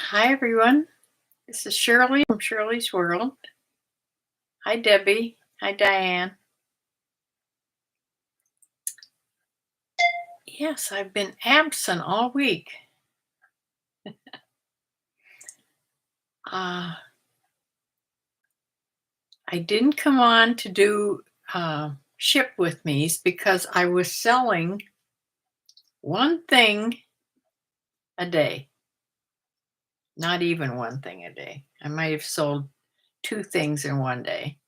Hi, everyone. This is Shirley from Shirley's World. Hi, Debbie. Hi, Diane. Yes, I've been absent all week. Uh, I didn't come on to do ship with me's because I was selling one thing a day. Not even one thing a day. I might have sold two things in one day,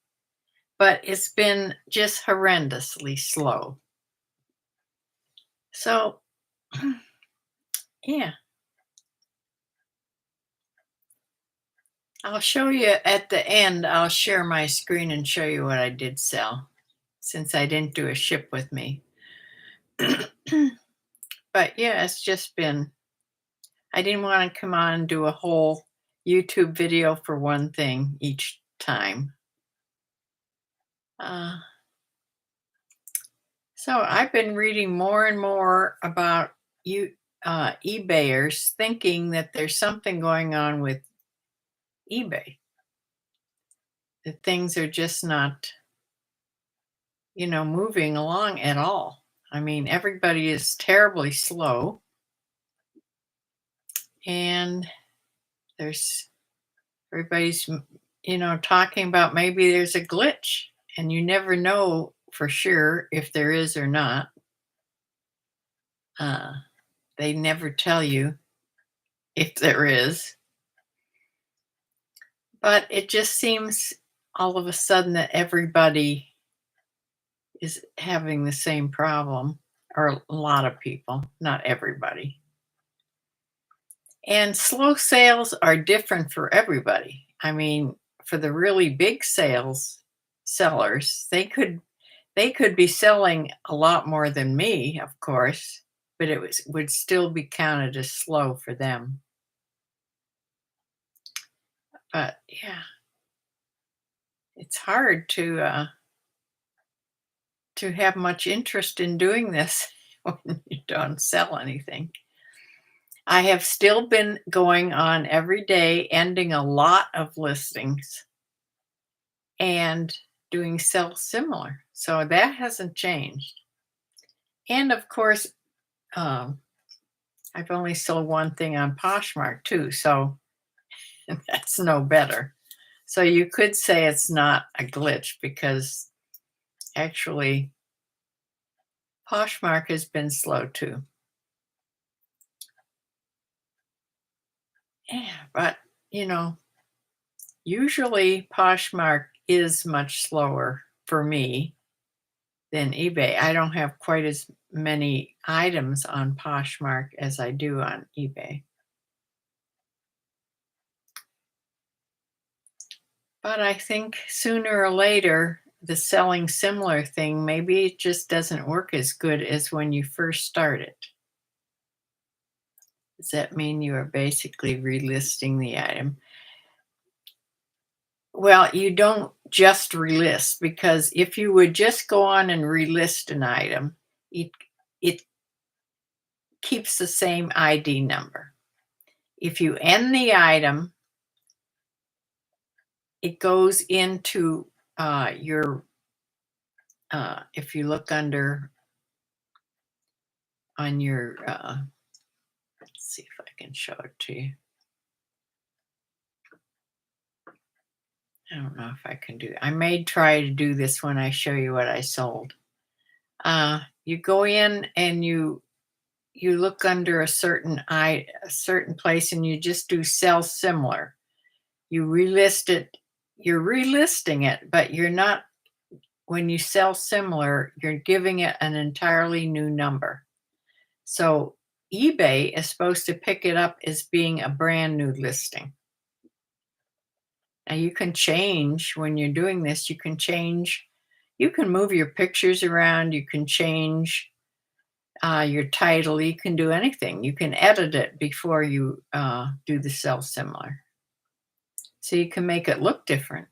but it's been just horrendously slow. So, yeah. I'll show you at the end. I'll share my screen and show you what I did sell since I didn't do a ship with me. But yeah, it's just been, I didn't want to come on and do a whole YouTube video for one thing each time. Uh, so I've been reading more and more about eBayers, thinking that there's something going on with eBay, that things are just not moving along at all. I mean, everybody is terribly slow, and there's everybody's, talking about maybe there's a glitch, and you never know for sure if there is or not. Uh, they never tell you if there is, but it just seems all of a sudden that everybody is having the same problem, or a lot of people, not everybody. And slow sales are different for everybody. I mean, for the really big sellers, they could be selling a lot more than me, of course, but would still be counted as slow for them. But yeah, it's hard to have much interest in doing this when you don't sell anything. I have still been going on every day, ending a lot of listings and doing sell similar. So that hasn't changed. And of course, um, I've only sold one thing on Poshmark too, so that's no better. So you could say it's not a glitch because actually Poshmark has been slow too. Yeah, but usually Poshmark is much slower for me than eBay. I don't have quite as many items on Poshmark as I do on eBay. But I think sooner or later, the selling similar thing, maybe it just doesn't work as good as when you first started. Does that mean you are basically relisting the item? Well, you don't just relist, because if you would just go on and relist an item, it keeps the same ID number. If you end the item, it goes into your, if you look under on your, let's see if I can show it to you. I don't know if I can do it. I may try to do this when I show you what I sold. You go in and you look under a certain place, and you just do sell similar. You relist it. You're relisting it, but you're not. When you sell similar, you're giving it an entirely new number. So eBay is supposed to pick it up as being a brand new listing. Now you can change when you're doing this. You can move your pictures around. You can change your title. You can do anything. You can edit it before you do the sell similar. So you can make it look different.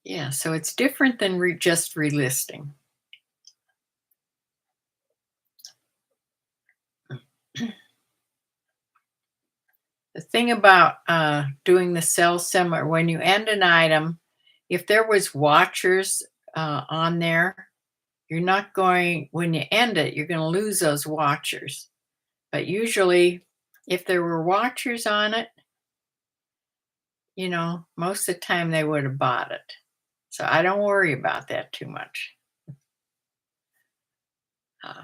Yeah, so it's different than just relisting. The thing about doing the sell similar, when you end an item, if there was watchers on there, you're not going, when you end it, you're going to lose those watchers. But usually, if there were watchers on it, most of the time they would have bought it. So I don't worry about that too much uh,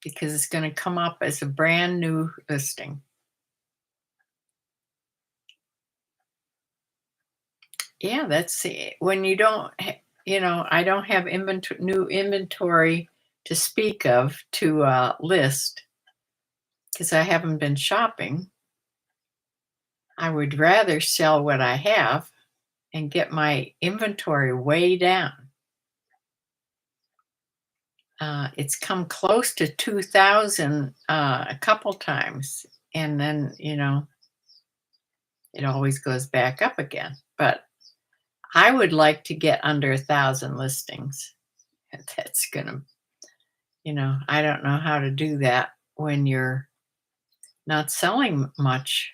because it's going to come up as a brand new listing. Yeah, that's it. When you don't, I don't have new inventory to speak of to list because I haven't been shopping. I would rather sell what I have and get my inventory way down. It's come close to 2,000 a couple times, and then it always goes back up again. But I would like to get under 1,000 listings. That's gonna, I don't know how to do that when you're not selling much.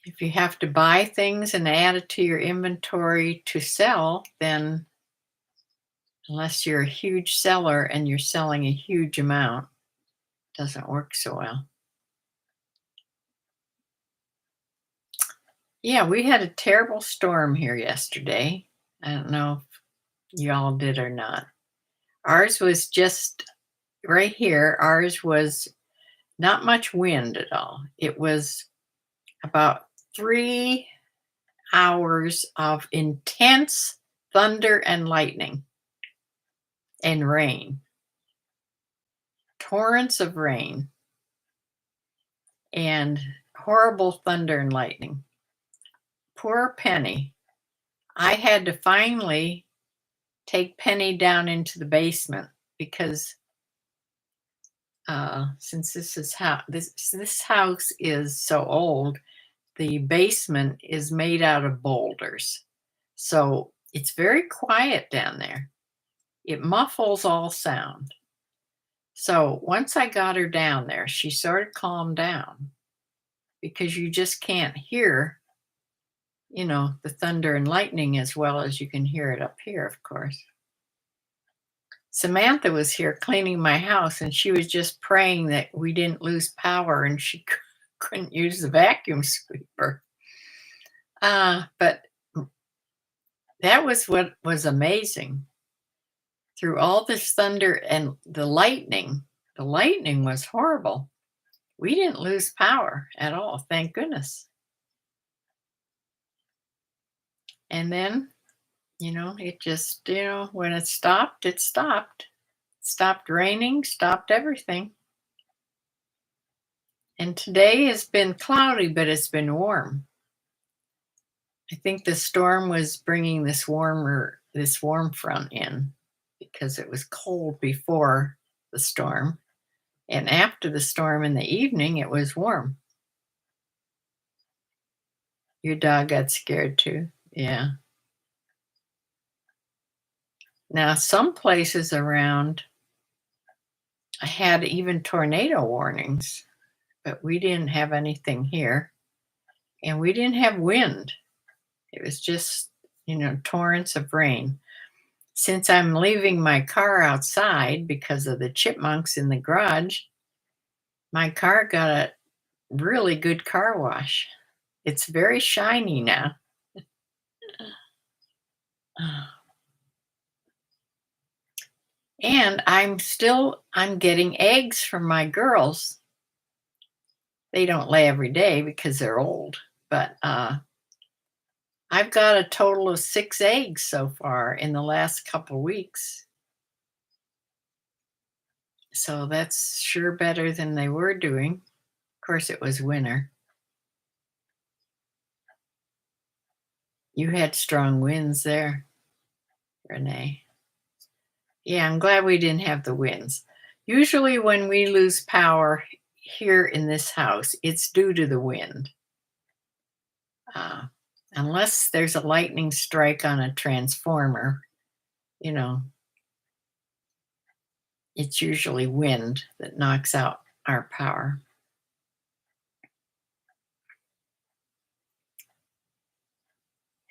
If you have to buy things and add it to your inventory to sell, then unless you're a huge seller and you're selling a huge amount, it doesn't work so well. Yeah, we had a terrible storm here yesterday. I don't know if y'all did or not. Ours was just right here. Ours was not much wind at all. It was about 3 hours of intense thunder and lightning and rain, torrents of rain, and horrible thunder and lightning. Poor Penny. I had to finally take Penny down into the basement because since this house is so old, the basement is made out of boulders. So it's very quiet down there. It muffles all sound. So once I got her down there, she sort of calmed down because you just can't hear, the thunder and lightning as well as you can hear it up here, of course. Samantha was here cleaning my house and she was just praying that we didn't lose power and she couldn't use the vacuum sweeper. But that was what was amazing. Through all this thunder and the lightning was horrible. We didn't lose power at all, thank goodness. And then, it just, when it stopped, it stopped. It stopped raining, stopped everything. And today has been cloudy, but it's been warm. I think the storm was bringing this warm front in because it was cold before the storm. And after the storm in the evening, it was warm. Your dog got scared too. Yeah. Now, some places around had even tornado warnings, but we didn't have anything here. And we didn't have wind. It was just, torrents of rain. Since I'm leaving my car outside because of the chipmunks in the garage, my car got a really good car wash. It's very shiny now. And I'm getting eggs from my girls. They don't lay every day because they're old, but I've got a total of 6 eggs so far in the last couple weeks. So that's sure better than they were doing. Of course, it was winter. You had strong winds there, Renee. Yeah, I'm glad we didn't have the winds. Usually when we lose power here in this house, it's due to the wind. Unless there's a lightning strike on a transformer, it's usually wind that knocks out our power.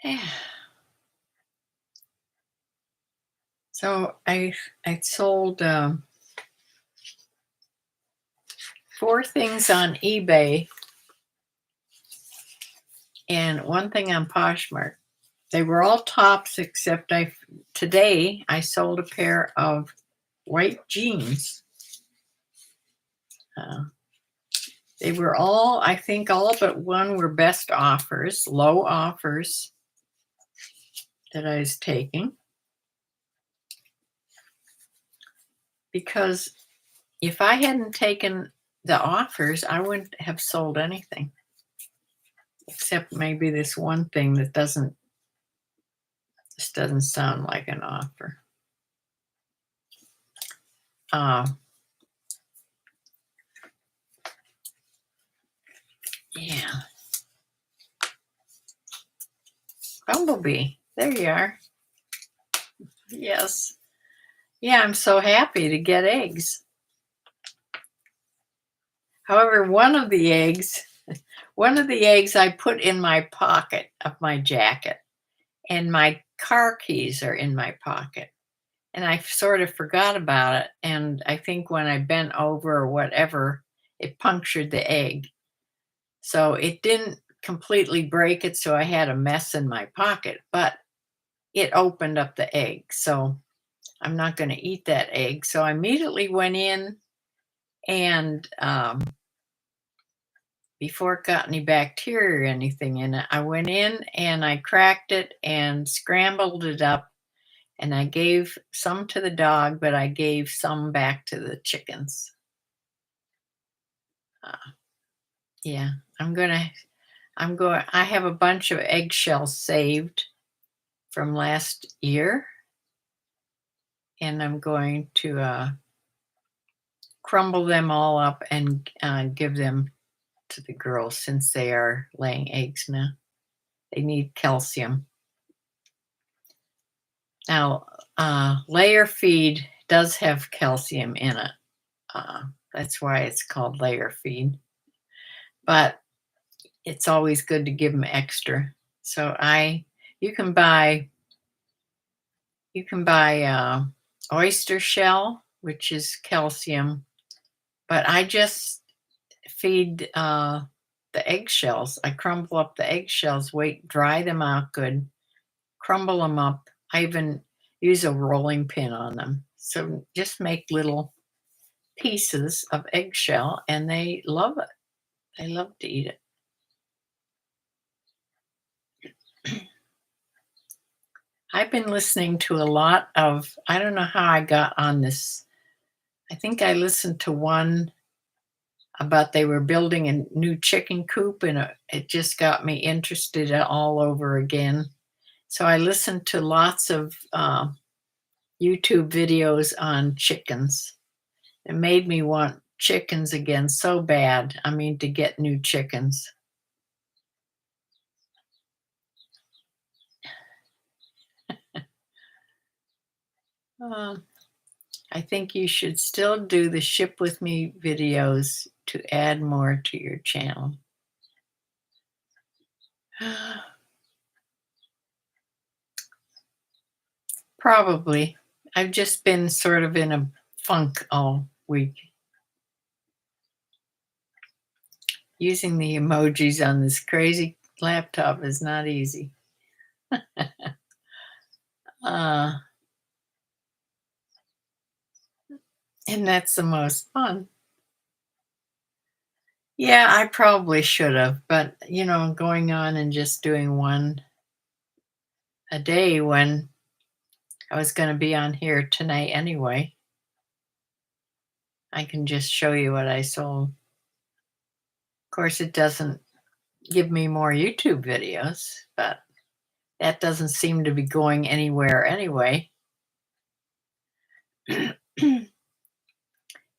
Yeah. So I sold 4 things on eBay and 1 thing on Poshmark. They were all tops except today I sold a pair of white jeans. Uh, they were all, I think all but one were best offers, low offers that I was taking. Because if I hadn't taken the offers, I wouldn't have sold anything. Except maybe this one thing that doesn't sound like an offer. Uh, yeah. Bumblebee. There you are. Yes. Yeah, I'm so happy to get eggs. However, one of the eggs I put in my pocket of my jacket, and my car keys are in my pocket. And I sort of forgot about it. And I think when I bent over or whatever, it punctured the egg. So it didn't completely break it. So I had a mess in my pocket, but it opened up the egg. So I'm not going to eat that egg. So I immediately went in and before it got any bacteria or anything in it, I went in and I cracked it and scrambled it up. And I gave some to the dog, but I gave some back to the chickens. Uh, yeah, I have a bunch of eggshells saved from last year. And I'm going to crumble them all up and give them to the girls since they are laying eggs now. They need calcium. Now, layer feed does have calcium in it. That's why it's called layer feed. But it's always good to give them extra. So you can buy oyster shell, which is calcium, but I just feed the eggshells. I crumble up the eggshells, dry them out good, crumble them up. I even use a rolling pin on them. So just make little pieces of eggshell, and they love it. They love to eat it. I've been listening to a lot of, I don't know how I got on this. I think I listened to one about they were building a new chicken coop, and it just got me interested all over again. So I listened to lots of YouTube videos on chickens. It made me want chickens again so bad. I mean, to get new chickens. Uh, I think you should still do the ship with me videos to add more to your channel. Probably. I've just been sort of in a funk all week. Using the emojis on this crazy laptop is not easy. uh, and that's the most fun. Yeah, I probably should have, but going on and just doing one a day when I was going to be on here tonight anyway. I can just show you what I sold. Of course, it doesn't give me more YouTube videos, but that doesn't seem to be going anywhere anyway.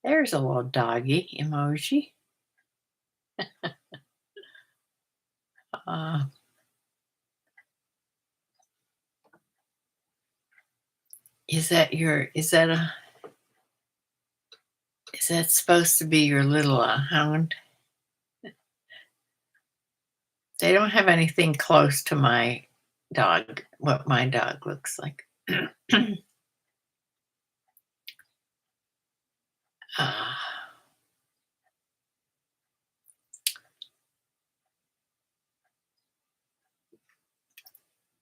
There's a little doggy emoji. uh, is that supposed to be your little hound? They don't have anything close to my dog, what my dog looks like. Ah,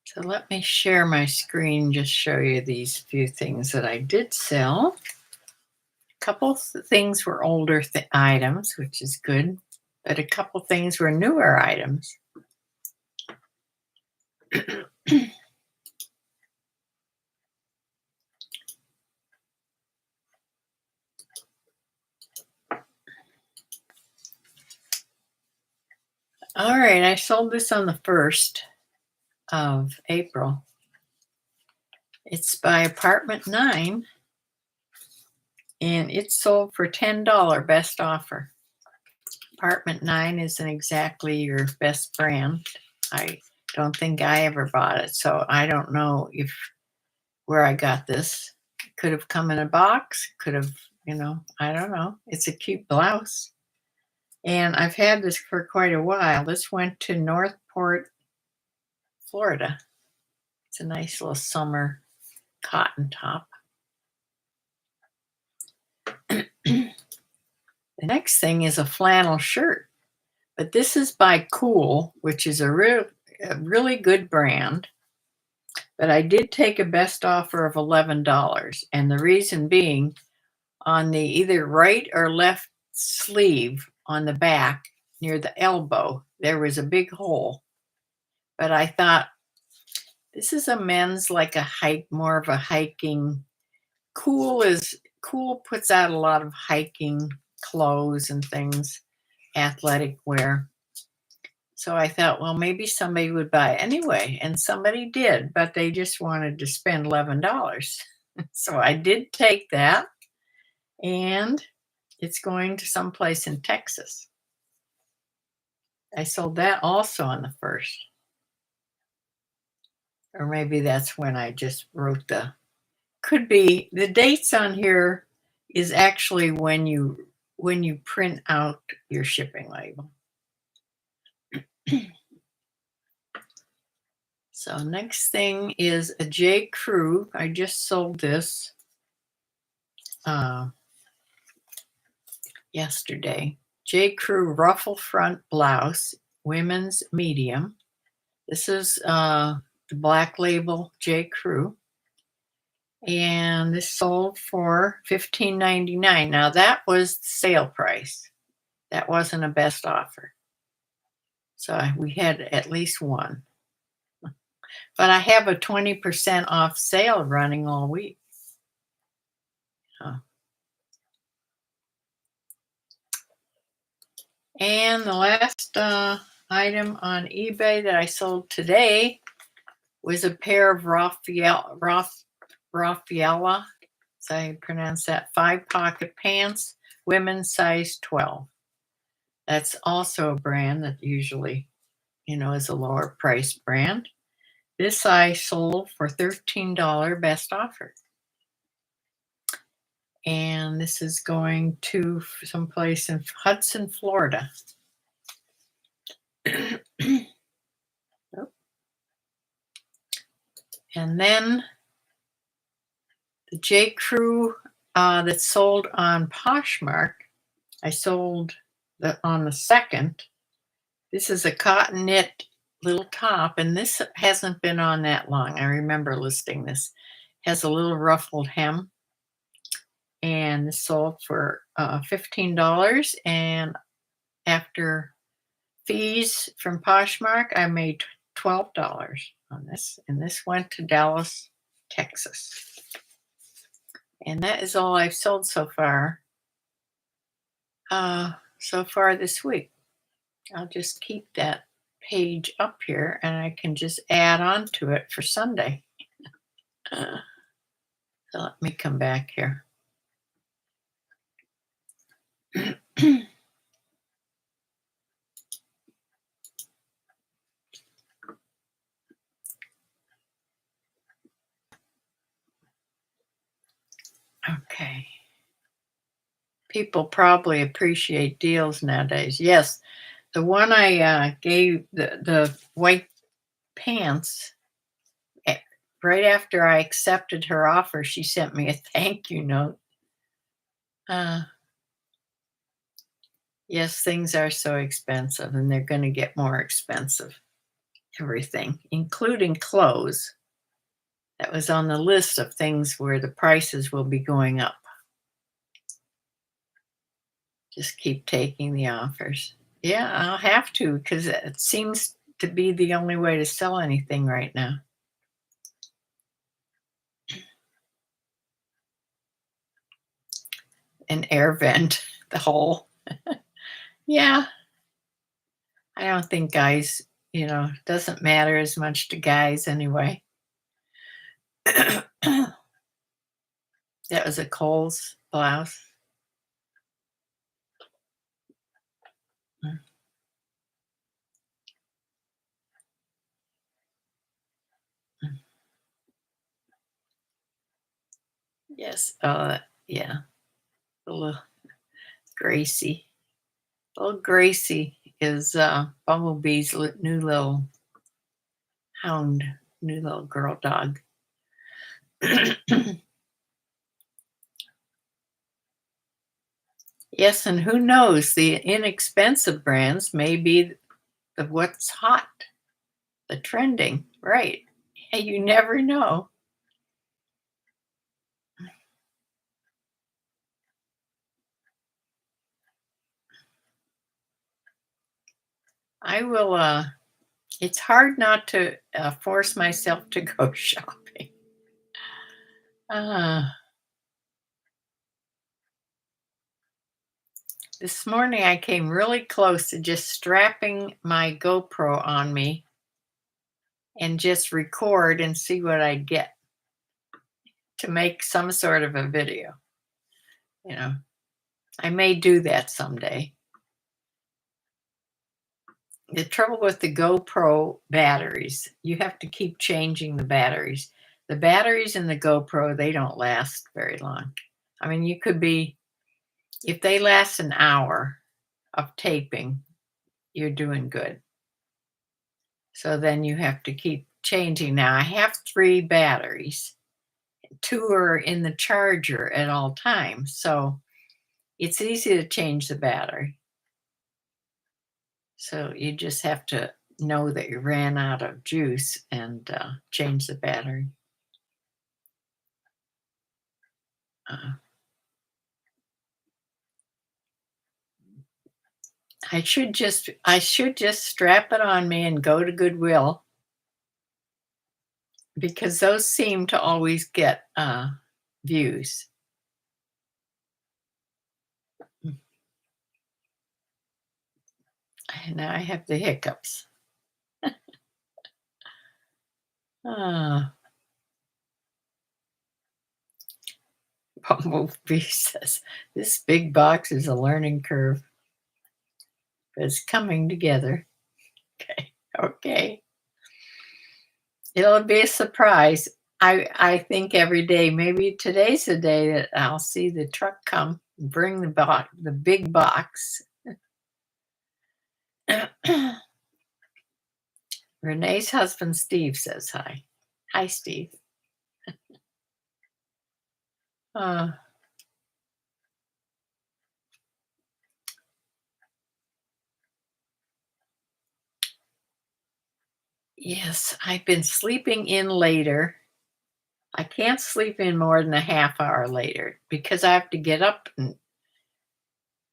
so let me share my screen, just show you these few things that I did sell. A couple things were older items, which is good, but a couple things were newer items. All right, I sold this on the 1st of April. It's by Apartment 9, and it sold for $10 best offer. Apartment 9 isn't exactly your best brand. I don't think I ever bought it, so I don't know where I got this. It could have come in a box, could have, I don't know. It's a cute blouse. And I've had this for quite a while. This went to Northport, Florida. It's a nice little summer cotton top. The next thing is a flannel shirt, but this is by Cool, which is a really good brand. But I did take a best offer of $11, and the reason being, on the either right or left sleeve on the back near the elbow, there was a big hole. But I thought, this is a men's, like more of a hiking. Cool puts out a lot of hiking clothes and things, athletic wear. So I thought, well, maybe somebody would buy it anyway, and somebody did, but they just wanted to spend $11. So I did take that, and it's going to someplace in Texas. I sold that also on the 1st. Or maybe that's when I just wrote could be, the dates on here is actually when you print out your shipping label. So next thing is a J. Crew. I just sold this yesterday. J. Crew ruffle front blouse, women's medium. This is the black label J. Crew. And this sold for $15.99. Now that was the sale price. That wasn't a best offer. So we had at least one. But I have a 20% off sale running all week. And the last item on eBay that I sold today was a pair of Raffaella, so I pronounce that, 5-pocket pants, women's size 12. That's also a brand that usually, is a lower price brand. This I sold for $13 best offer. And this is going to someplace in Hudson, Florida. And then the J. Crew that's sold on Poshmark, I sold on the 2nd. This is a cotton knit little top, and this hasn't been on that long. I remember listing this. It has a little ruffled hem, and this sold for $15. And after fees from Poshmark, I made $12 on this, and this went to Dallas, Texas. And that is all I've sold so far this week. I'll just keep that page up here, and I can just add on to it for Sunday. So let me come back here. Okay. People probably appreciate deals nowadays. Yes, the one I gave, the white pants, right after I accepted her offer, she sent me a thank you note. Uh, yes, things are so expensive, and they're going to get more expensive. Everything, including clothes. That was on the list of things where the prices will be going up. Just keep taking the offers. Yeah, I'll have to because it seems to be the only way to sell anything right now. An air vent, the hole. Yeah, I don't think guys, doesn't matter as much to guys anyway. That was a Kohl's blouse. Mm, mm. Yes. Yeah. Little Gracie. Little Gracie is Bumblebee's new little hound, new little girl dog. Yes, and who knows? The inexpensive brands may be what's hot, the trending, right? Hey, you never know. I will. It's hard not to force myself to go shopping. Uh, this morning I came really close to just strapping my GoPro on me and just record and see what I'd get to make some sort of a video. You know, I may do that someday. The trouble with the GoPro batteries, you have to keep changing the batteries. The batteries in the GoPro, they don't last very long. I mean, if they last an hour of taping, you're doing good. So then you have to keep changing. Now, I have 3 batteries. 2 are in the charger at all times. So it's easy to change the battery. So you just have to know that you ran out of juice and change the battery. Uh, I should just strap it on me and go to Goodwill because those seem to always get views. Now I have the hiccups. Uh, Bumblebee says this big box is a learning curve. It's coming together. Okay. Okay. It'll be a surprise. I think every day, maybe today's the day that I'll see the truck come and bring the big box. Renee's husband Steve says hi. Hi, Steve. Uh, yes, I've been sleeping in later. I can't sleep in more than a half hour later because I have to get up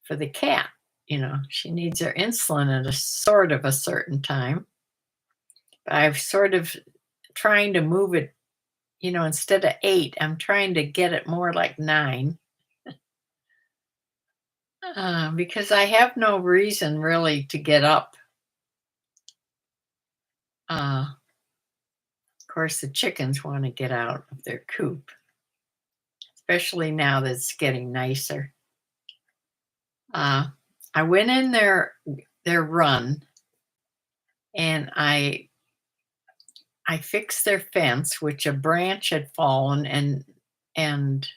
for the cat. She needs her insulin at a sort of a certain time. But I've sort of trying to move it, instead of 8, I'm trying to get it more like 9. Because I have no reason really to get up. Of course, the chickens want to get out of their coop, especially now that it's getting nicer. I went in their run and I fixed their fence, which a branch had fallen and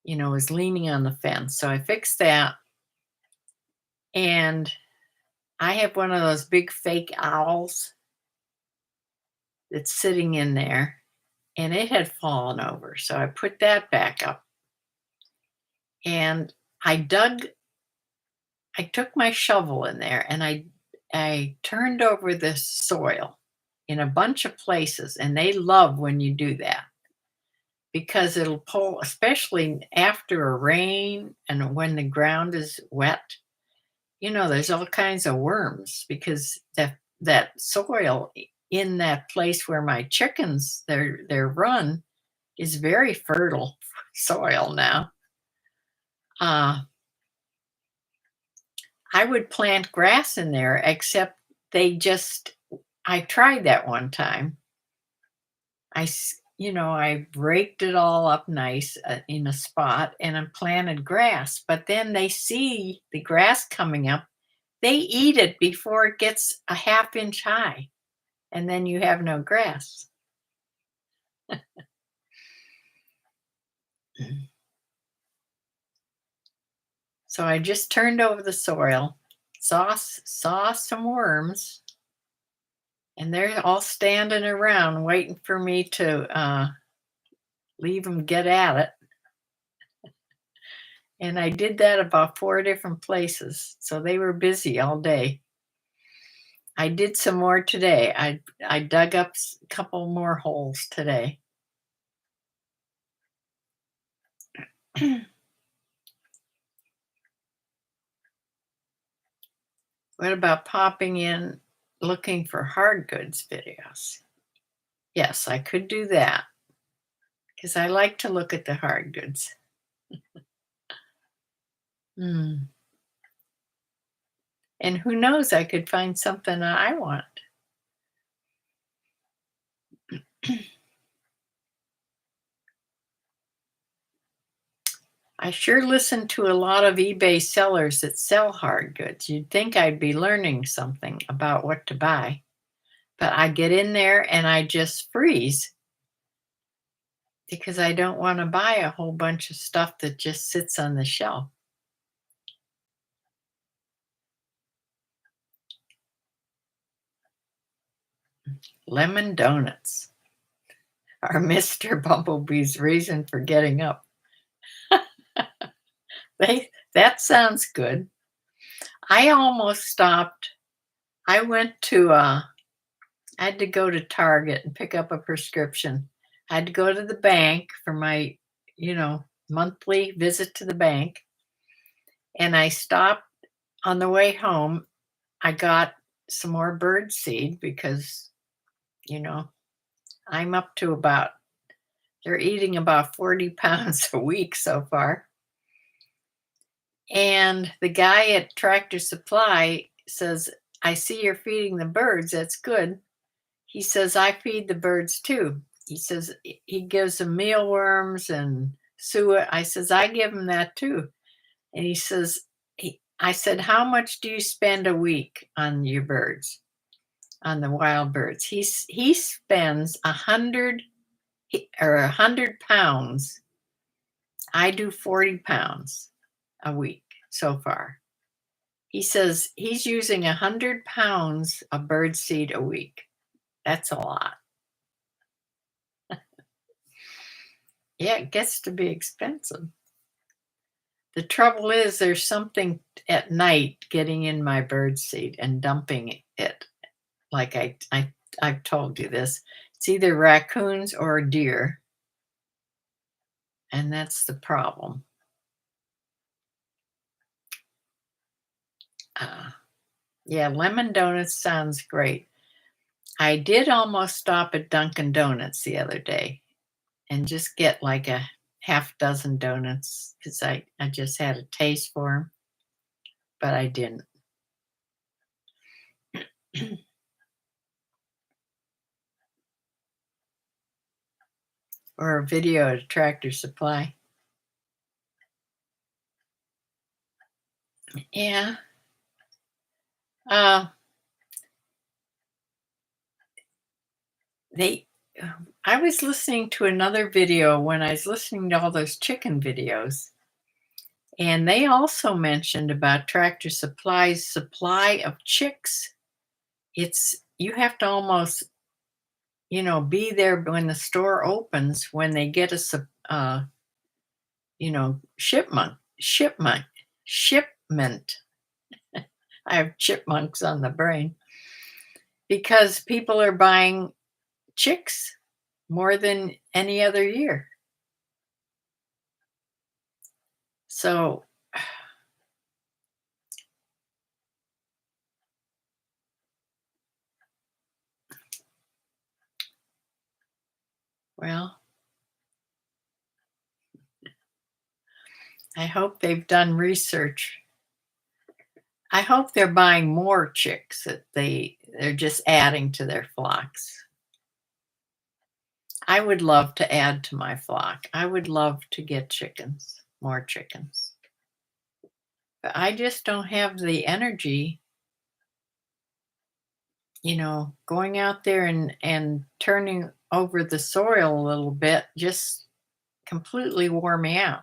was leaning on the fence. So I fixed that, and I have one of those big fake owls. that's sitting in there, and it had fallen over. So I put that back up, and I took my shovel in there and I turned over the soil in a bunch of places, and they love when you do that because it'll pull, especially after a rain and when the ground is wet. There's all kinds of worms because that soil in that place where my chickens their run is very fertile soil now. Uh, I would plant grass in there, except I tried that one time. I raked it all up nice in a spot and I planted grass, but then they see the grass coming up, they eat it before it gets a half inch high, and then you have no grass. So I just turned over the soil, saw some worms, and they're all standing around waiting for me to leave them get at it. And I did that about 4 different places, so they were busy all day. I did some more today. I dug up a couple more holes today. What about popping in looking for hard goods videos? Yes, I could do that because I like to look at the hard goods. Mm. And who knows, I could find something that I want. I sure listen to a lot of eBay sellers that sell hard goods. You'd think I'd be learning something about what to buy, but I get in there and I just freeze because I don't want to buy a whole bunch of stuff that just sits on the shelf. Lemon donuts are Mr. Bumblebee's reason for getting up. That sounds good. I almost stopped. I went to I had to go to Target and pick up a prescription. I had to go to the bank for my, monthly visit to the bank. And I stopped on the way home. I got some more bird seed because, you know, I'm up to they're eating about 40 pounds a week so far. And the guy at Tractor Supply says, I see you're feeding the birds. That's good. He says, I feed the birds too. He says, he gives them mealworms and suet. I says, I give them that too. And he says, I said, how much do you spend a week on your birds, on the wild birds? He spends 100 pounds. I do 40 pounds a week so far. He says he's using 100 pounds of bird seed a week. That's a lot. Yeah, it gets to be expensive. The trouble is there's something at night getting in my bird seed and dumping it. Like I've told you this. It's either raccoons or deer. And that's the problem. Yeah, lemon donuts sounds great. I did almost stop at Dunkin' Donuts the other day and just get like a half dozen donuts because I just had a taste for them, but I didn't. Or a video at a Tractor Supply. Yeah. Uh, they I was listening to another video when I was listening to all those chicken videos, and they also mentioned about Tractor Supply's supply of chicks. You have to almost be there when the store opens, when they get shipment. I have chipmunks on the brain because people are buying chicks more than any other year. So, well, I hope they've done research. I hope they're buying more chicks that they're just adding to their flocks. I would love to add to my flock. I would love to get chickens, more chickens. But I just don't have the energy, going out there and turning over the soil a little bit just completely wore me out.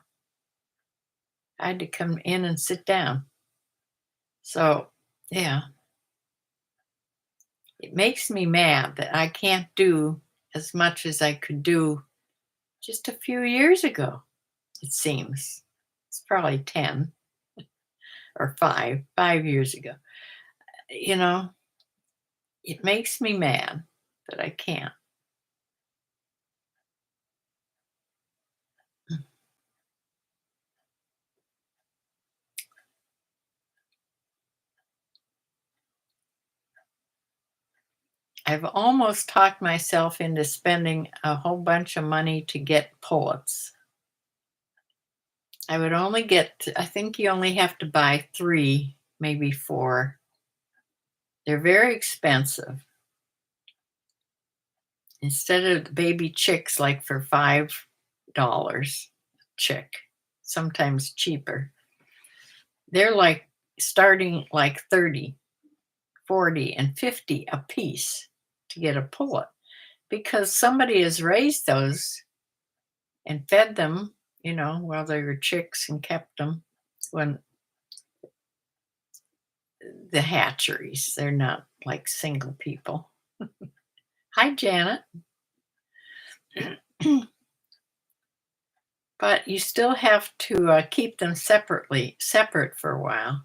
I had to come in and sit down. So, yeah, it makes me mad that I can't do as much as I could do just a few years ago, it seems. It's probably 10 or 5 years ago. You know, it makes me mad that I can't. I've almost talked myself into spending a whole bunch of money to get pullets. I would only I think you only have to buy 3, maybe 4. They're very expensive. Instead of the baby chicks, like for $5 chick, sometimes cheaper, they're like starting like 30, 40, and 50 a piece to get a pullet because somebody has raised those and fed them, while they were chicks and kept them when the hatcheries, they're not like single people. Hi, Janet. But you still have to keep them separate for a while,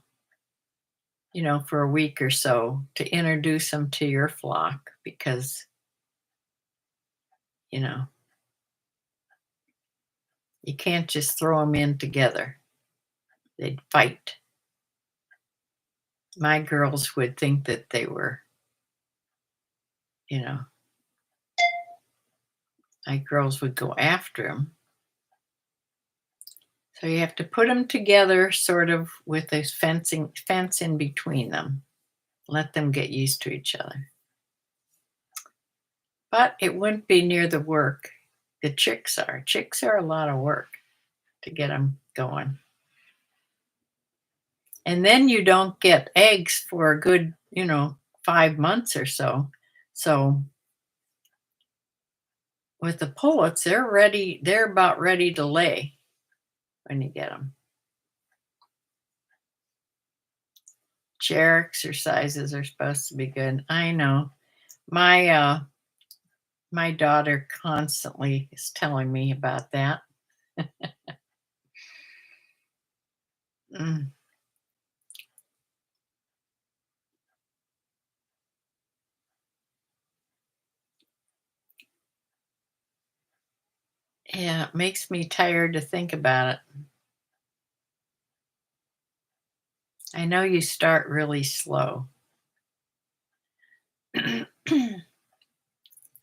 for a week or so to introduce them to your flock because, you know, you can't just throw them in together. They'd fight. My girls would think that they were, you know, my girls would go after them. So you have to put them together sort of with a fence in between them. Let them get used to each other. But it wouldn't be near the work the chicks are. Chicks are a lot of work to get them going. And then you don't get eggs for a good, 5 months or so. So with the pullets, they're about ready to lay when you get them. Chair exercises are supposed to be good. I know. My daughter constantly is telling me about that. Mm. Yeah, it makes me tired to think about it. I know you start really slow.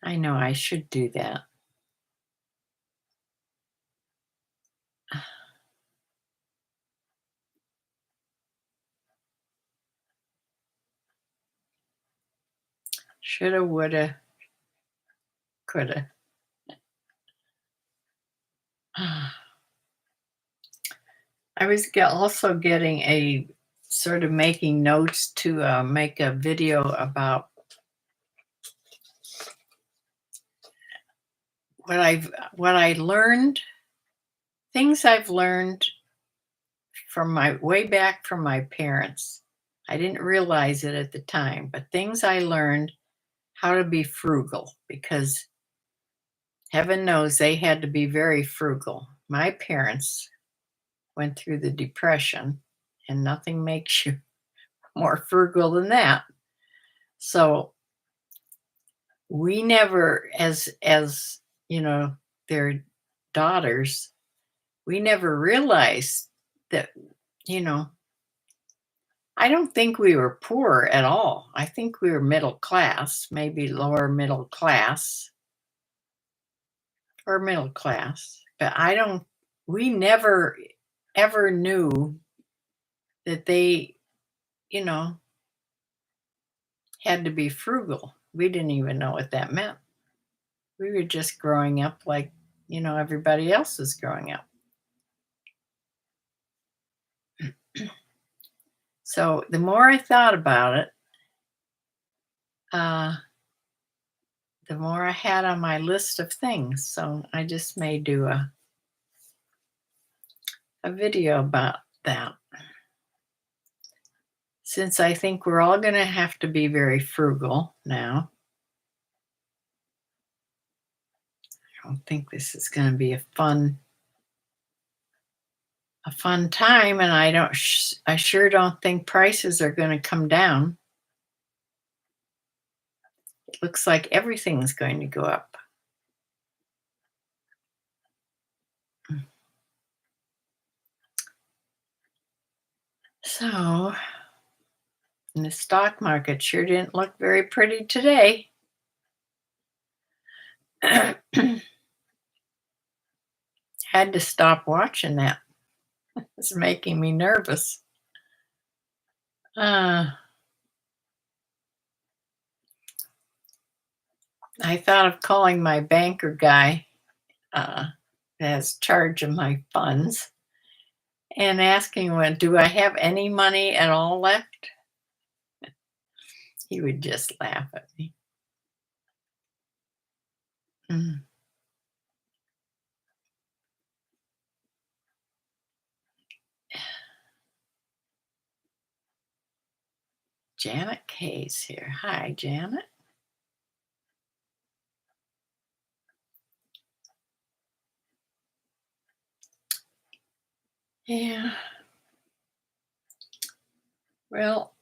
I know I should do that. Shoulda, woulda, coulda. I was also getting a sort of making notes to make a video about what I learned, things I've learned from my way back from my parents. I didn't realize it at the time, but things I learned how to be frugal, because heaven knows they had to be very frugal. My parents went through the Depression, and nothing makes you more frugal than that. So we never, as you know, their daughters, we never realized that, you know, I don't think we were poor at all. I think we were middle class, maybe lower middle class or middle class. But I don't, we never ever knew that they, you know, had to be frugal. We didn't even know what that meant. We were just growing up like, everybody else is growing up. So the more I thought about it, uh, the more I had on my list of things. So I just may do a video about that. Since I think we're all going to have to be very frugal now, I don't think this is going to be a fun time, and I sure don't think prices are going to come down. It looks like everything's going to go up. So, and the stock market sure didn't look very pretty today. Had to stop watching that. It's making me nervous. I thought of calling my banker guy that has charge of my funds and asking him, do I have any money at all left? He would just laugh at me. Mm. Janet Kay's here. Hi, Janet. Yeah. Well,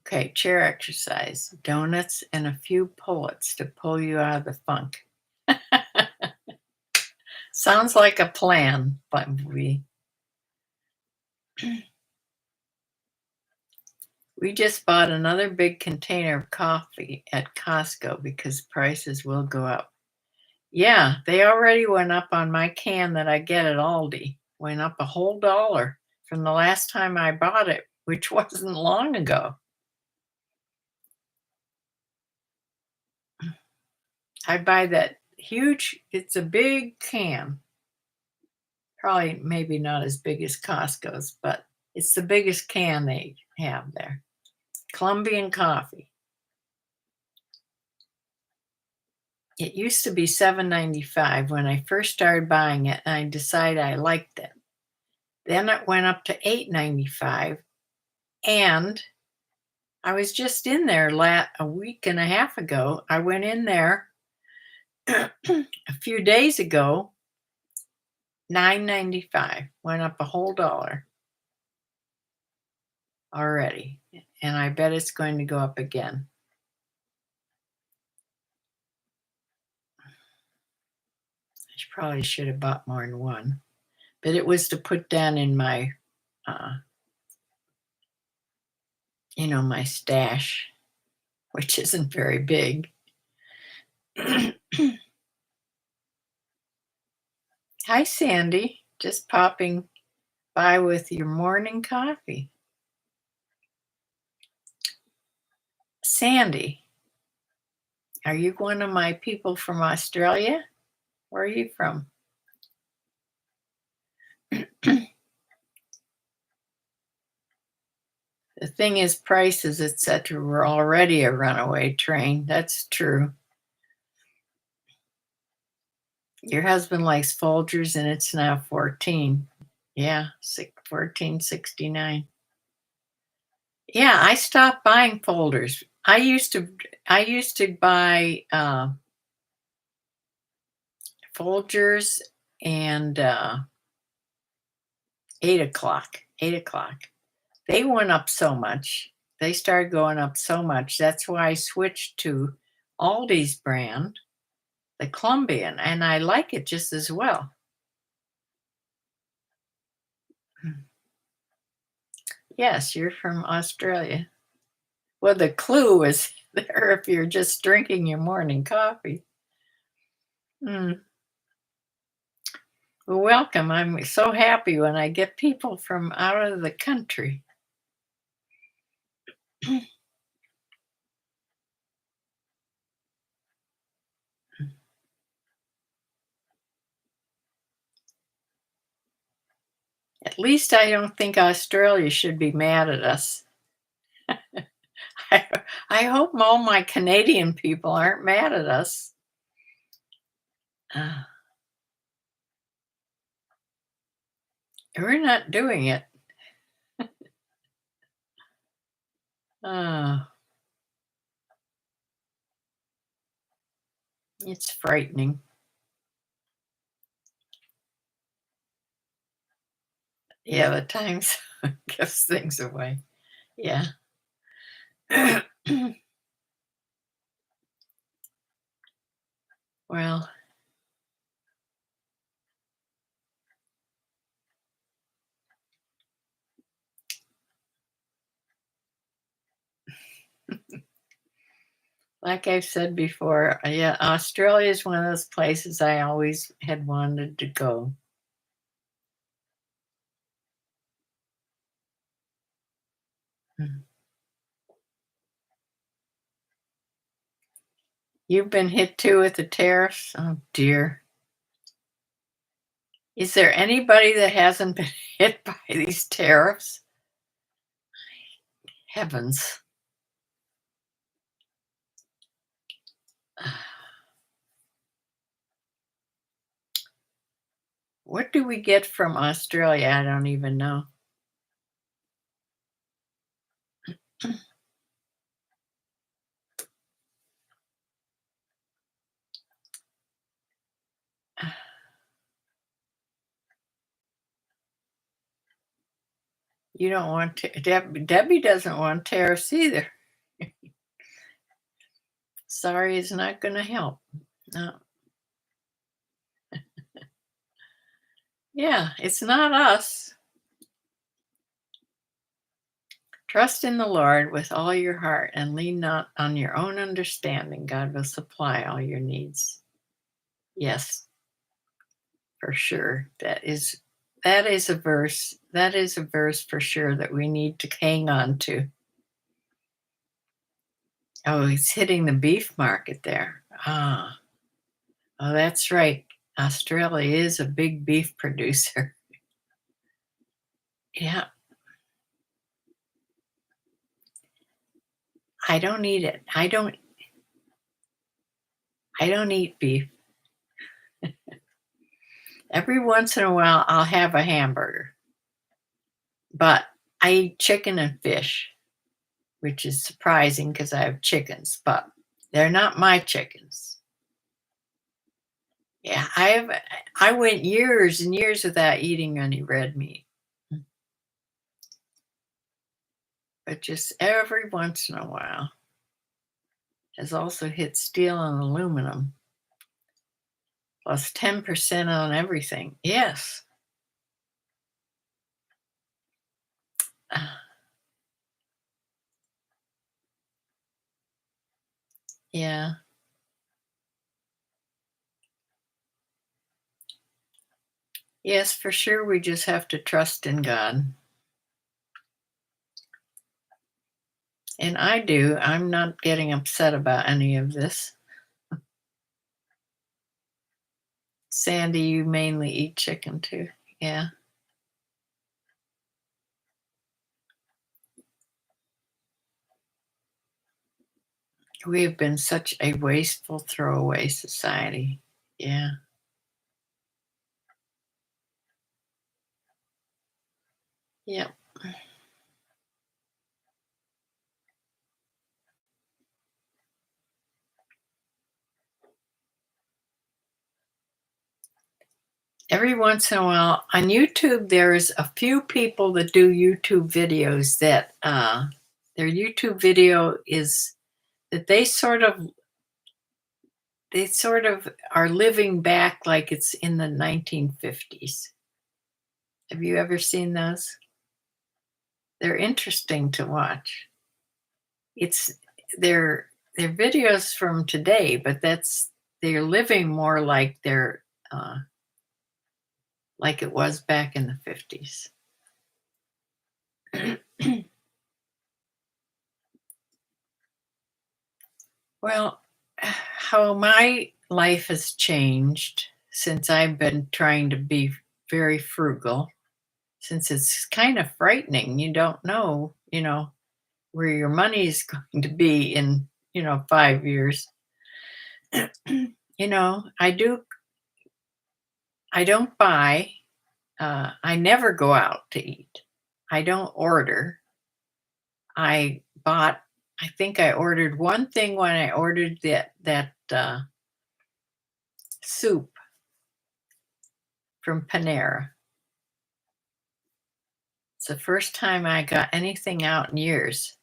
okay, chair exercise, donuts, and a few pull-ups to pull you out of the funk. Sounds like a plan, but we just bought another big container of coffee at Costco because prices will go up. Yeah, they already went up on my can that I get at Aldi. Went up a whole dollar from the last time I bought it, which wasn't long ago. I buy that huge, it's a big can. Probably maybe not as big as Costco's, but it's the biggest can they have there. Colombian coffee. It used to be $7.95 when I first started buying it, and I decided I liked it. Then it went up to $8.95, and I was just in there a week and a half ago. I went in there a few days ago, $9.95, went up a whole dollar already, and I bet it's going to go up again. I probably should have bought more than one, but it was to put down in my, my stash, which isn't very big. Hi, Sandy. Just popping by with your morning coffee. Sandy, are you one of my people from Australia? Where are you from? The thing is, prices, etc., were already a runaway train. That's true. Your husband likes Folgers, and it's now 14. Yeah, 14.69. Yeah, I stopped buying folders. I used to buy, Folgers and, 8 o'clock. They went up so much. They started going up so much. That's why I switched to Aldi's brand, the Colombian, and I like it just as well. Mm. Yes, you're from Australia. Well, the clue is there if you're just drinking your morning coffee. Mm. Well, welcome. I'm so happy when I get people from out of the country. At least I don't think Australia should be mad at us. I, I hope all my Canadian people aren't mad at us. Uh, we're not doing it. Uh, it's frightening. Yeah, the Times gives things away. Yeah. Well, like I've said before, yeah, Australia is one of those places I always had wanted to go. Mm. You've been hit too with the tariffs? Oh dear. Is there anybody that hasn't been hit by these tariffs? Heavens. What do we get from Australia? I don't even know. You don't want to, Debbie doesn't want tariffs either. Sorry is not going to help. No. Yeah, it's not us. Trust in the Lord with all your heart and lean not on your own understanding. God will supply all your needs. Yes, for sure. That is a verse. That is a verse for sure that we need to hang on to. Oh, he's hitting the beef market there. Ah, oh, that's right. Australia is a big beef producer. Yeah, I don't eat it. I don't eat beef. Every once in a while I'll have a hamburger, but I eat chicken and fish, which is surprising because I have chickens, but they're not my chickens. Yeah, I went years and years without eating any red meat. But just every once in a while has also hit steel and aluminum plus 10% on everything. Yes. Yeah. Yes, for sure. We just have to trust in God. And I do. I'm not getting upset about any of this. Sandy, you mainly eat chicken too. Yeah. We have been such a wasteful throwaway society. Yeah. Yep. Every once in a while on YouTube, there's a few people that do YouTube videos that their YouTube video is that they sort of are living back like it's in the 1950s. Have you ever seen those? They're interesting to watch. It's they're they're videos from today, but they're living more uh, like it was back in the 50s. Well, how my life has changed since I've been trying to be very frugal, since it's kind of frightening. You don't know, where your money's going to be in, 5 years. I don't buy, I never go out to eat. I don't order. I bought, I think I ordered one thing when I ordered that soup from Panera. It's the first time I got anything out in years.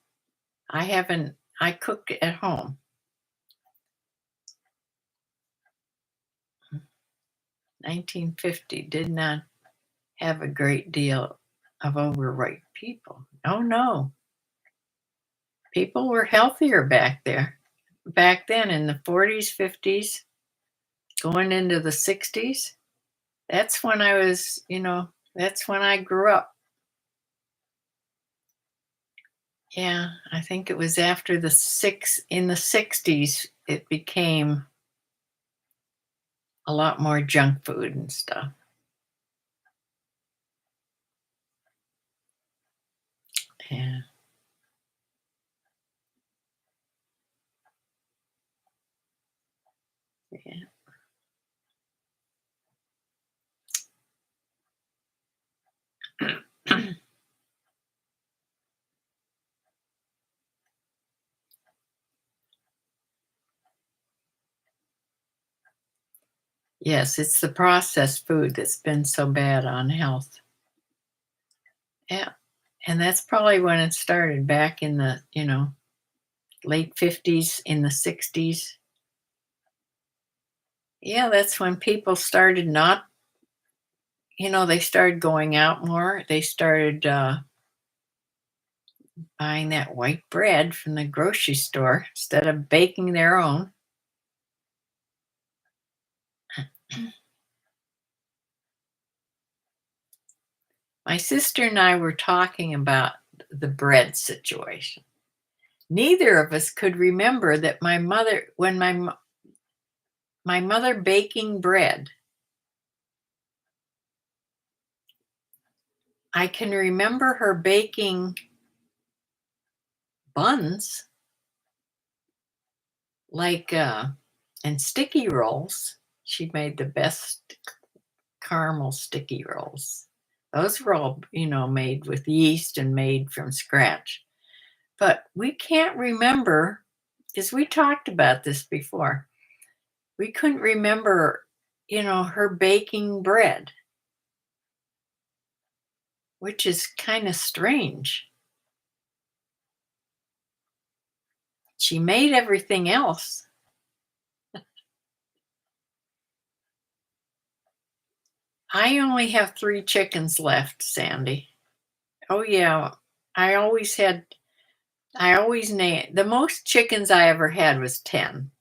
I cooked at home. 1950 did not have a great deal of overweight people. Oh no. People were healthier back there. Back then in the 40s, 50s, going into the 60s. That's when that's when I grew up. Yeah, I think it was after in the 60s, it became a lot more junk food and stuff. Yeah. Yeah. Yes, it's the processed food that's been so bad on health. Yeah. And that's probably when it started back in the, late 50s, in the 60s. Yeah, that's when people started not, they started going out more. They started buying that white bread from the grocery store instead of baking their own. My sister and I were talking about the bread situation. Neither of us could remember that when my mother baking bread, I can remember her baking buns like and sticky rolls. She made the best caramel sticky rolls. Those were all, made with yeast and made from scratch. But we can't remember, because we talked about this before. We couldn't remember, her baking bread, which is kind of strange. She made everything else. I only have 3 chickens left, Sandy. Oh yeah. I always had I always named the most chickens I ever had was 10.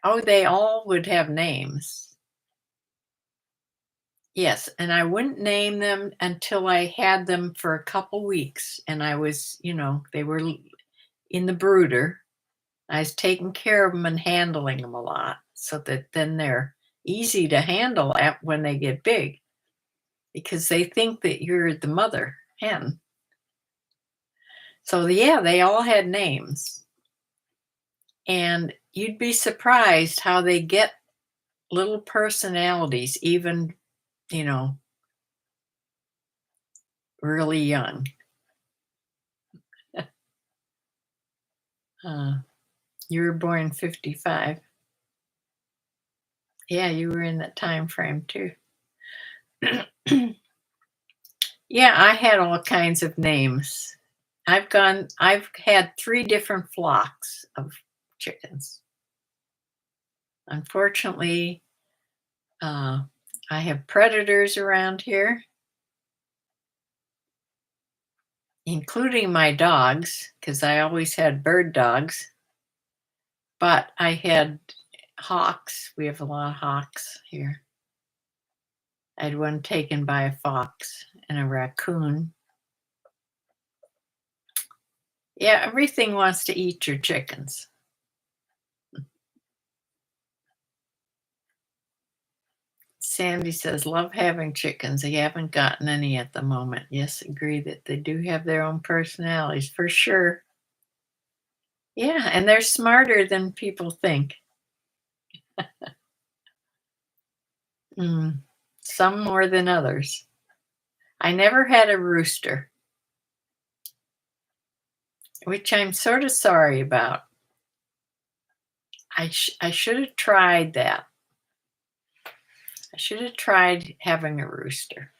Oh, they all would have names. Yes, and I wouldn't name them until I had them for a couple weeks and I was, they were in the brooder. I was taking care of them and handling them a lot so that then they're easy to handle when they get big because they think that you're the mother hen. So yeah, they all had names. And you'd be surprised how they get little personalities, even, you know, really young. Uh, you were born 55. Yeah, you were in that time frame too. Yeah, I had all kinds of names. I've had 3 different flocks of chickens. Unfortunately, uh, I have predators around here, including my dogs, because I always had bird dogs, but I had hawks. We have a lot of hawks here. I had one taken by a fox and a raccoon. Yeah, everything wants to eat your chickens. Sandy says, love having chickens. I haven't gotten any at the moment. Yes, agree that they do have their own personalities for sure. Yeah, and they're smarter than people think. Mm, some more than others. I never had a rooster, which I'm sort of sorry about. I should have tried that. I should have tried having a rooster.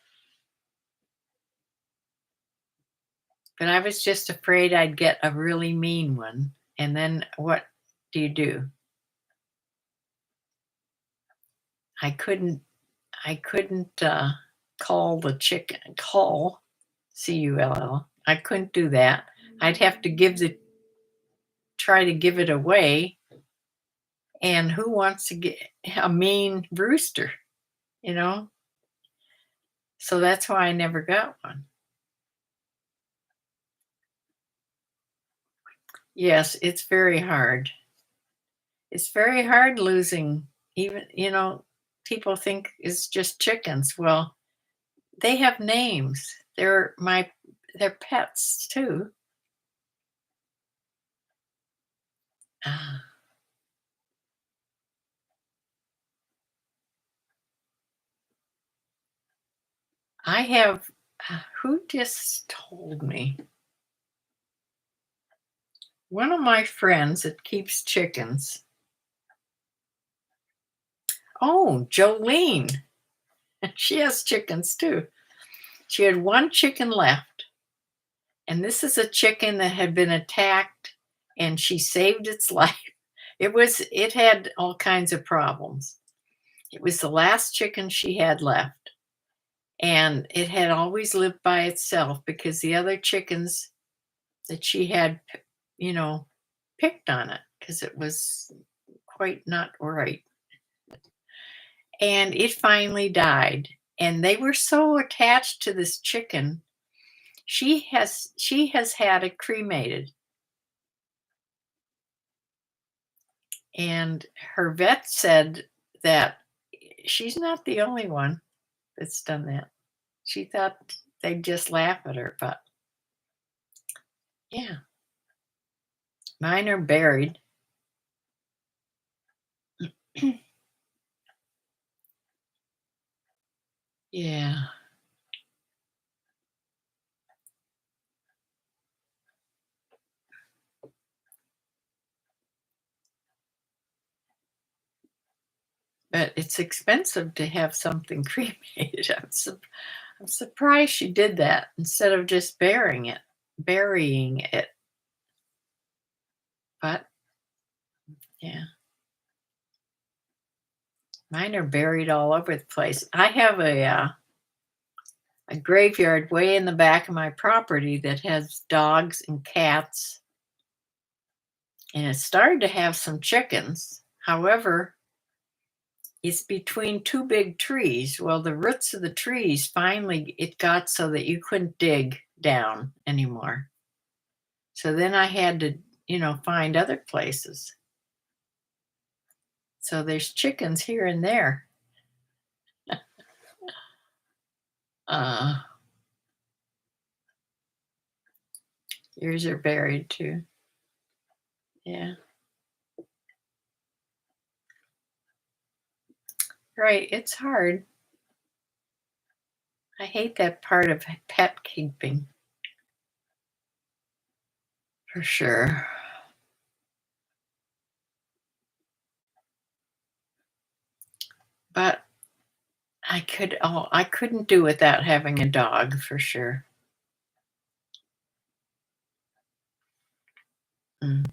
But I was just afraid I'd get a really mean one. And then what do you do? I couldn't I couldn't call the chicken call cull. I couldn't do that. I'd have to give the try to give it away. And who wants to get a mean rooster, you know? So that's why I never got one. Yes, it's very hard. It's very hard losing even, people think it's just chickens. Well, they have names. They're pets too. Ah, I have who just told me? One of my friends that keeps chickens. Oh, Jolene. She has chickens too. She had one chicken left. And this is a chicken that had been attacked and she saved its life. It had all kinds of problems. It was the last chicken she had left. And it had always lived by itself because the other chickens that she had, you know, picked on it because it was quite not right. And it finally died. And they were so attached to this chicken. She has had it cremated. And her vet said that she's not the only one that's done that. She thought they'd just laugh at her, but yeah, mine are buried. Yeah, but it's expensive to have something cremated. I'm surprised she did that instead of just burying it. But yeah, mine are buried all over the place. I have a graveyard way in the back of my property that has dogs and cats, and it started to have some chickens. However, it's between two big trees. Well, the roots of the trees finally it got so that you couldn't dig down anymore. So then I had to, find other places. So there's chickens here and there. Uh, yours are buried too. Yeah. Right. It's hard. I hate that part of pet keeping for sure. But I couldn't do without having a dog for sure. Mm.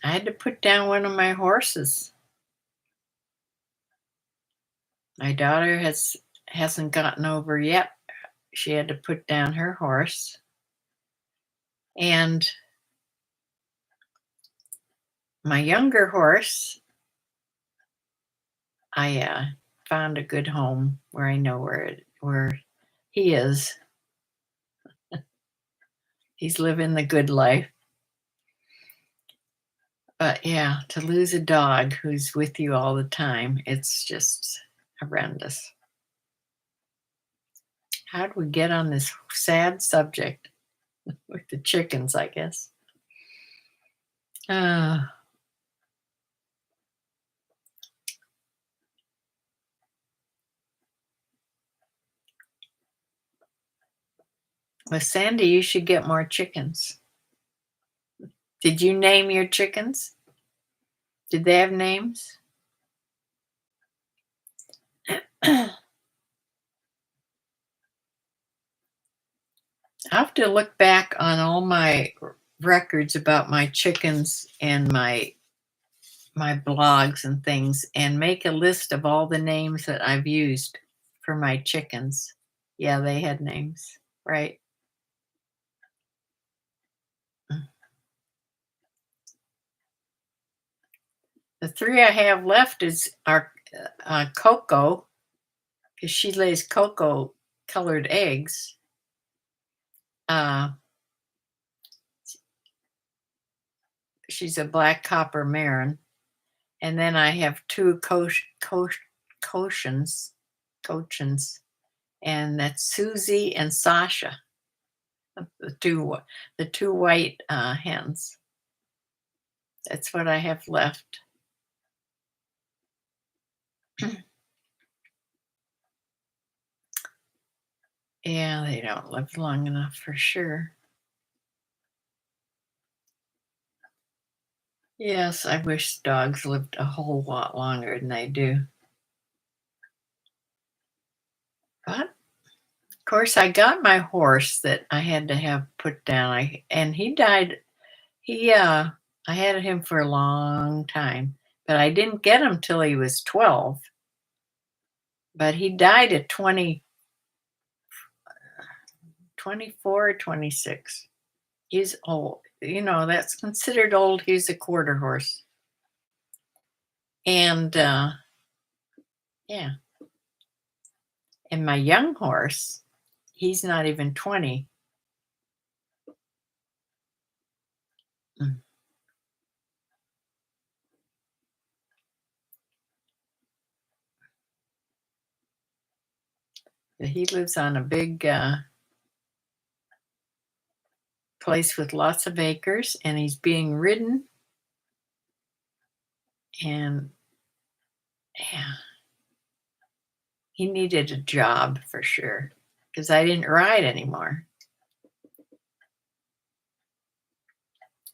I had to put down one of my horses. My daughter hasn't gotten over yet. She had to put down her horse. And my younger horse, I found a good home where I know where he is. He's living the good life. But yeah, to lose a dog who's with you all the time, it's just horrendous. How'd we get on this sad subject with the chickens, I guess? Uh, well, Sandy, you should get more chickens. Did you name your chickens? Did they have names? I have to look back on all my records about my chickens and my blogs and things and make a list of all the names that I've used for my chickens. Yeah, they had names, right? The three I have left are Coco, because she lays cocoa colored eggs. Uh, she's a black copper Marin. And then I have two Cochins, and that's Susie and Sasha, the two white hens. That's what I have left. Yeah, they don't live long enough for sure. Yes, I wish dogs lived a whole lot longer than they do. But of course, I got my horse that I had to have put down. And he died. I had him for a long time, but I didn't get him till he was 12. But he died at 24 or 26. He's old. That's considered old. He's a quarter horse. And yeah. And my young horse, he's not even 20. Mm. He lives on a big place with lots of acres, and he's being ridden. And yeah, he needed a job for sure because I didn't ride anymore.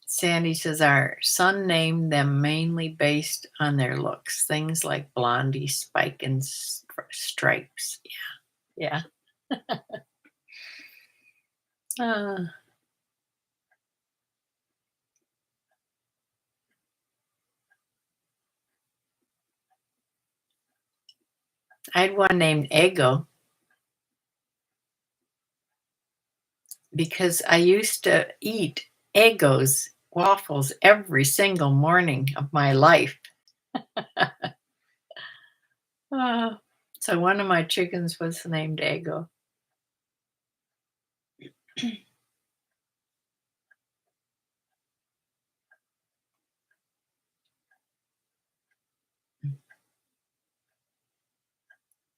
Sandy says our son named them mainly based on their looks, things like Blondie, Spike, and Stripes. Yeah, yeah. uh, I had one named Ego because I used to eat Egos waffles every single morning of my life. Uh, so one of my chickens was named Ego.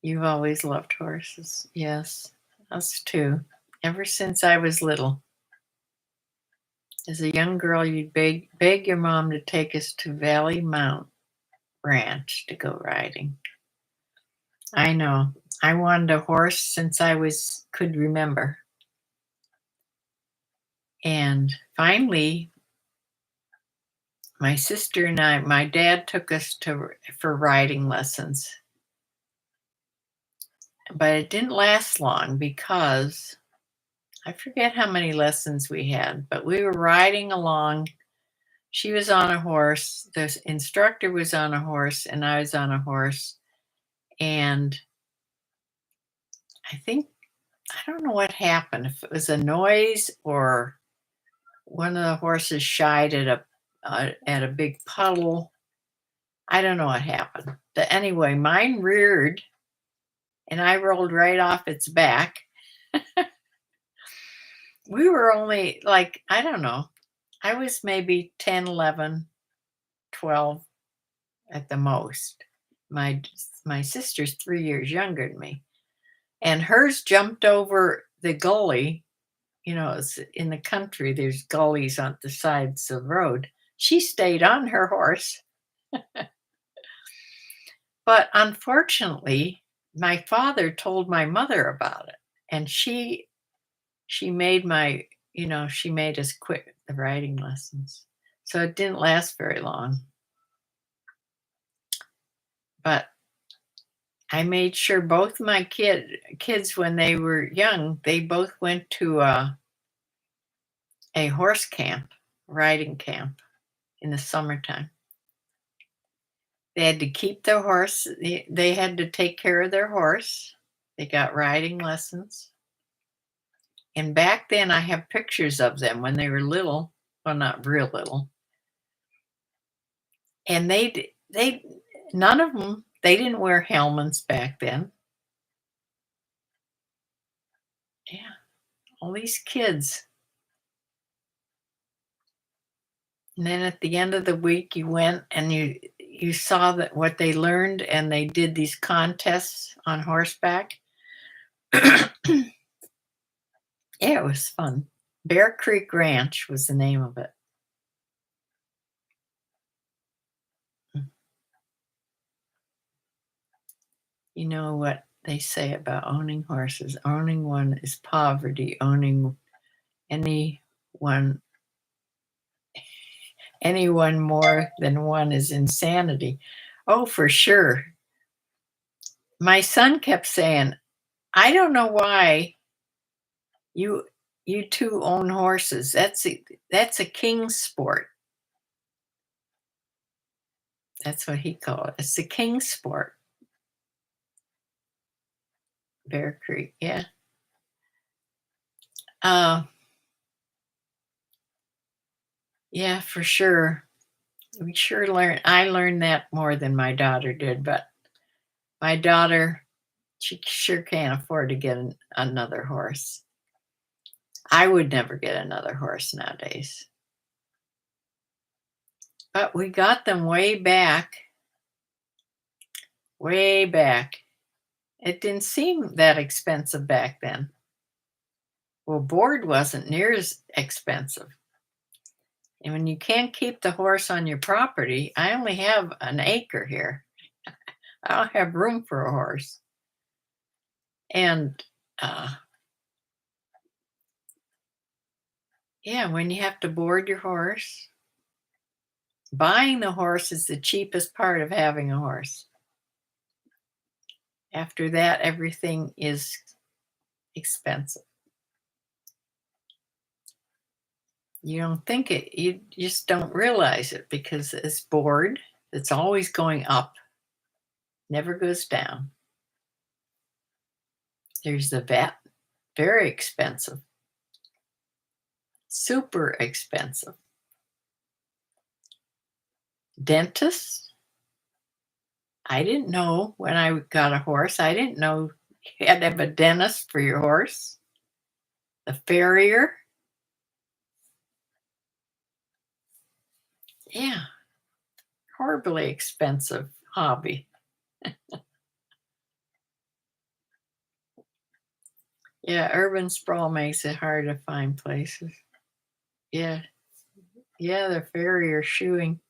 You've always loved horses. Yes, us too. Ever since I was little. As a young girl, you'd beg your mom to take us to Valley Mount Ranch to go riding. I know. I wanted a horse since could remember. And finally, my sister and I, my dad took us for riding lessons, but it didn't last long because I forget how many lessons we had, but we were riding along. She was on a horse, the instructor was on a horse, and I was on a horse. And I think, I don't know what happened, if it was a noise or one of the horses shied at a big puddle. I don't know what happened. But anyway, mine reared and I rolled right off its back. We were only like, I don't know, I was maybe 10, 11, 12 at the most. My my sister's 3 years younger than me, and hers jumped over the gully. It's in the country, there's gullies on the sides of the road. She stayed on her horse, but unfortunately, my father told my mother about it, and she made she made us quit the riding lessons. So it didn't last very long, but I made sure both my kids, when they were young, they both went to a horse camp, riding camp in the summertime. They had to keep their horse. They had to take care of their horse. They got riding lessons. And back then, I have pictures of them when they were little. Well, not real little. And none of them, they didn't wear helmets back then. Yeah, all these kids. And then at the end of the week, you went and you saw that what they learned, and they did these contests on horseback. Yeah, it was fun. Bear Creek Ranch was the name of it. You know what they say about owning horses? Owning one is poverty. Owning anyone anyone more than one is insanity. Oh, for sure. My son kept saying, "I don't know why you you two own horses. That's a king's sport." That's what he called it. It's the king's sport. Bear Creek, yeah. Uh, yeah, for sure. We sure learned. I learned that more than my daughter did, but my daughter, she sure can't afford to get another horse. I would never get another horse nowadays. But we got them way back, way back. It didn't seem that expensive back then. Well, board wasn't near as expensive. And when you can't keep the horse on your property, I only have an acre here. I don't have room for a horse. And yeah, when you have to board your horse, buying the horse is the cheapest part of having a horse. After that, everything is expensive. You don't think it, you just don't realize it because it's board, it's always going up, never goes down. There's the vet, very expensive, super expensive. Dentist, I didn't know when I got a horse, I didn't know you had to have a dentist for your horse. The farrier, yeah, horribly expensive hobby. Yeah, urban sprawl makes it hard to find places. Yeah, yeah, the farrier shoeing,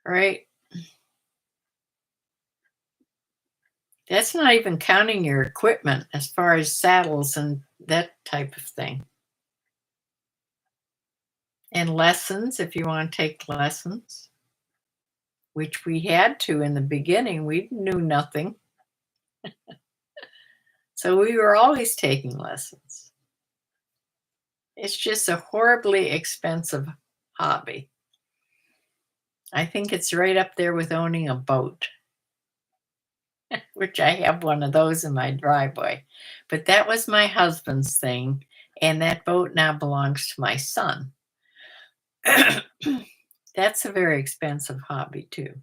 right? That's not even counting your equipment as far as saddles and that type of thing. And lessons, if you want to take lessons, which we had to in the beginning. We knew nothing. So we were always taking lessons. It's just a horribly expensive hobby. I think it's right up there with owning a boat, which I have one of those in my driveway. But that was my husband's thing, and that boat now belongs to my son. That's a very expensive hobby too.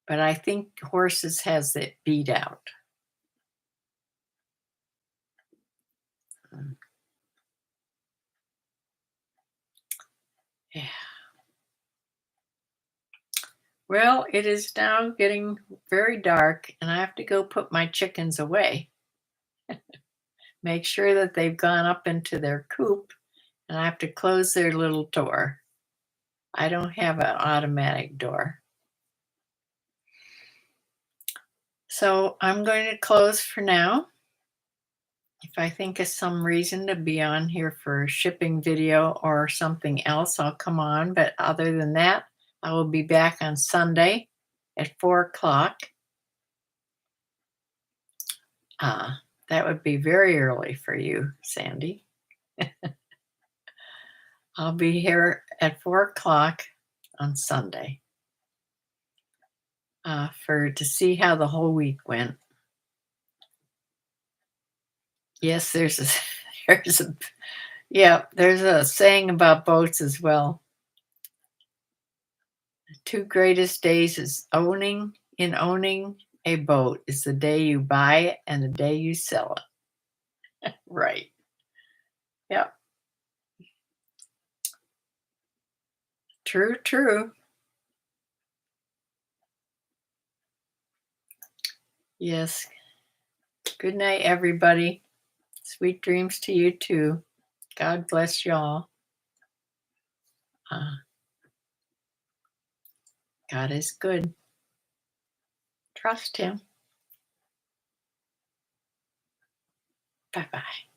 But I think horses has it beat out. Mm. Yeah. Well, it is now getting very dark, and I have to go put my chickens away. Make sure that they've gone up into their coop, and I have to close their little door. I don't have an automatic door. So I'm going to close for now. If I think of some reason to be on here for a shipping video or something else, I'll come on. But other than that, I will be back on Sunday at 4 o'clock. That would be very early for you, Sandy. I'll be here at 4 o'clock on Sunday to see how the whole week went. Yes, there's a saying about boats as well. The two greatest days is owning a boat is the day you buy it and the day you sell it. Right. Yep. True, true. Yes. Good night, everybody. Sweet dreams to you too. God bless y'all. God is good. Trust him. Bye-bye.